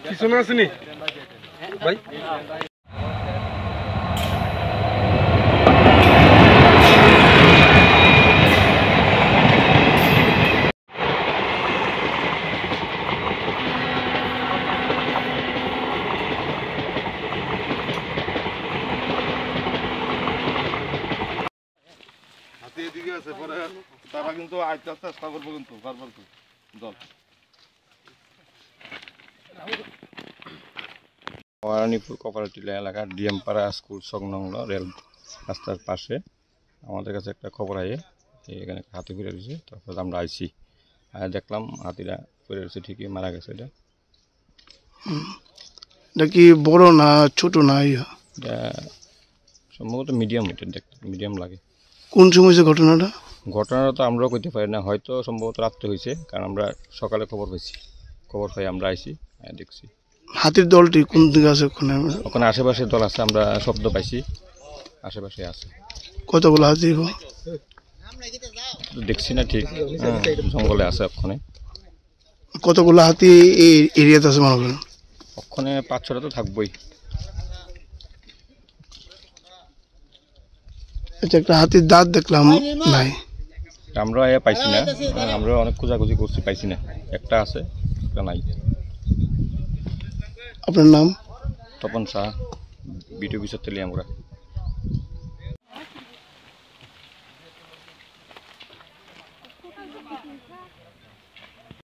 পিছনে আসেনি ভাই হাতি এদিকে আছে পরে তারা কিন্তু আইতে আস্তে চেষ্টা করবো কিন্তু বারবার দল মহারানীপুর কপারেটিভ এলাকার ডিএমপাড়া স্কুল সংলগ্ন রেল রাস্তার পাশে আমাদের কাছে একটা খবর আয়ে এখানে হাতি ফিরে রয়েছে। তারপর আমরা আইছি দেখলাম হাতিরা ফিরে রয়েছে, ঠিকই মারা গেছে। এটা কি বড় না ছোট না? এটা সম্ভবত মিডিয়াম, এটা দেখতে মিডিয়াম লাগে। কোন সময় হয়েছে ঘটনাটা? ঘটনাটা তো আমরাও কইতে পারি না, হয়তো সম্ভবত রাত্রে হয়েছে, কারণ আমরা সকালে খবর পাই আমরা আইছি দেখছি। হাতির দলটি কোন দিকে আছে? ওখানে আশেপাশে দল আছে, আমরা শব্দ পাইছি, আশেপাশে আছে। কতগুলো হাতি দেখছি না ঠিক, জঙ্গলে আছে ওখানে। কতগুলো হাতি এই এরিয়াতে আছে মনে করেন? ওখানে 5-6টা তো থাকবোই। আচ্ছা, একটা হাতির দাঁত দেখলাম নাই, আমরা পাইছি না, আমরা অনেক খোঁজাখুঁজি করছি, পাইছি না। একটা আছে, একটা নাই। আপনার নাম? তপন শাহ, বিটিও বিচার তেলিয়ামুড়া।